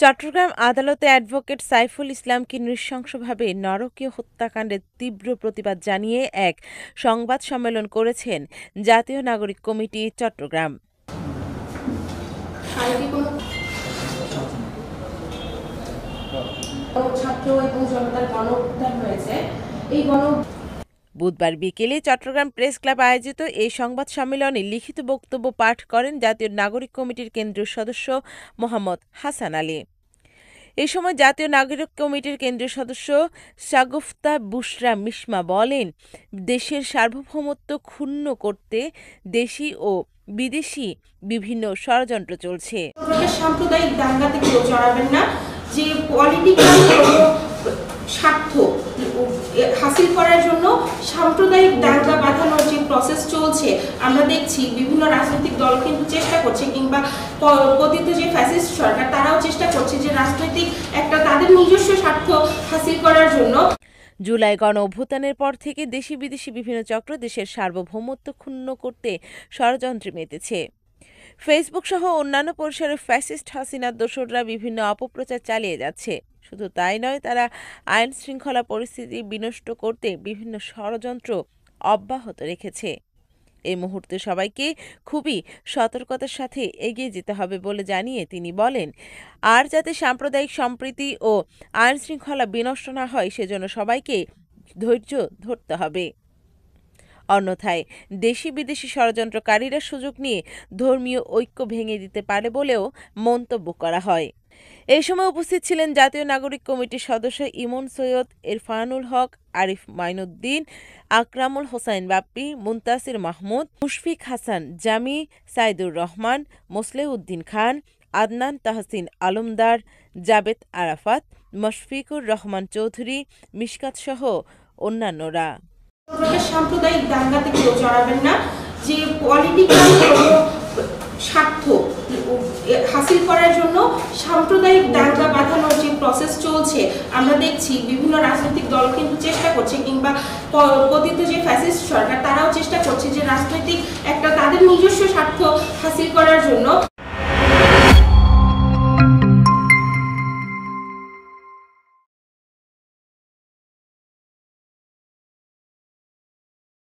চট্টগ্রাম আদালতে অ্যাডভোকেট সাইফুল ইসলামকে নৃশংসভাবে নরকীয় হত্যাকাণ্ডের তীব্র প্রতিবাদ জানিয়ে এক সংবাদ সম্মেলন করেছেন জাতীয় নাগরিক কমিটি চট্টগ্রাম। বুধবার বিকেলে চট্টগ্রাম প্রেস ক্লাব আয়োজিত এই সংবাদ সম্মেলনে লিখিত বক্তব্য পাঠ করেন জাতীয় নাগরিক কমিটির কেন্দ্রীয় সদস্য মোহাম্মদ হাসান আলী। এ সময় জাতীয় নাগরিক কমিটির কেন্দ্রীয় সদস্য শাগুফতা বুশরা মিশমা বলেন, দেশের সার্বভৌমত্ব ক্ষুণ্ণ করতে দেশি ও বিদেশি বিভিন্ন ষড়যন্ত্র চলছে। সাম্প্রদায়িক দাঙ্গাতে কেউ জড়াবেন না, যে পলিটিক্যাল স্বার্থ হাসিল করার জন্য সাম্প্রদায়িক দাঙ্গা বাঁধানোর যে প্রসেস চলছে আমরা দেখছি বিভিন্ন রাজনৈতিক দল কিন্তু চেষ্টা করছে, কিংবা পতিত যে ফ্যাসিস্ট সরকার তারাও চেষ্টা করছে যে রাজনৈতিক একটা তাদের নিজস্ব স্বার্থ হাসিল করার জন্য। জুলাই গণ অভ্যুত্থানের পর থেকে দেশি বিদেশি বিভিন্ন চক্র দেশের সার্বভৌমত্ব ক্ষুণ্ণ করতে ষড়যন্ত্রে মেতেছে। ফেসবুক সহ অন্যান্য পরিসরে ফ্যাসিস্ট হাসিনার দোসররা বিভিন্ন অপপ্রচার চালিয়ে যাচ্ছে। শুধু তাই নয়, তারা আইন শৃঙ্খলা পরিস্থিতি বিনষ্ট করতে বিভিন্ন ষড়যন্ত্র অব্যাহত রেখেছে। এই মুহূর্তে সবাইকে খুবই সতর্কতার সাথে এগিয়ে যেতে হবে বলে জানিয়ে তিনি বলেন, আর যাতে সাম্প্রদায়িক সম্প্রীতি ও আইন শৃঙ্খলা বিনষ্ট না হয় সেজন্য সবাইকে ধৈর্য ধরতে হবে। অন্যথায় দেশি বিদেশি ষড়যন্ত্রকারীরা সুযোগ নিয়ে ধর্মীয় ঐক্য ভেঙে দিতে পারে বলেও মন্তব্য করা হয়। এই সময় উপস্থিত ছিলেন জাতীয় নাগরিক কমিটির সদস্য ইমন সৈয়দ, ইরফানুল হক, আরিফ মাইনুদ্দিন, আকরামুল হোসাইন বাপ্পি, মুনতাসির মাহমুদ, মুশফিক হাসান জামি, সাইদুর রহমান, মোসলেউদ্দিন খান, আদনান তাহসিন আলমদার, জাবেদ আরাফাত, মশফিকুর রহমান চৌধুরী, মিশকাত সহ অন্যান্যরা। সাম্প্রদায়িক দাঙ্গাতে কেউ জড়াবেন না, যে পলিটিক্যাল স্বার্থ হাসিল করার জন্য সাম্প্রদায়িক দাঙ্গা বাঁধানোর যে প্রসেস চলছে আমরা দেখছি বিভিন্ন রাজনৈতিক দল কিন্তু চেষ্টা করছে, কিংবা পতিত যে ফ্যাসিস্ট সরকার তারাও চেষ্টা করছে যে রাজনৈতিক একটা তাদের নিজস্ব স্বার্থ হাসিল করার জন্য।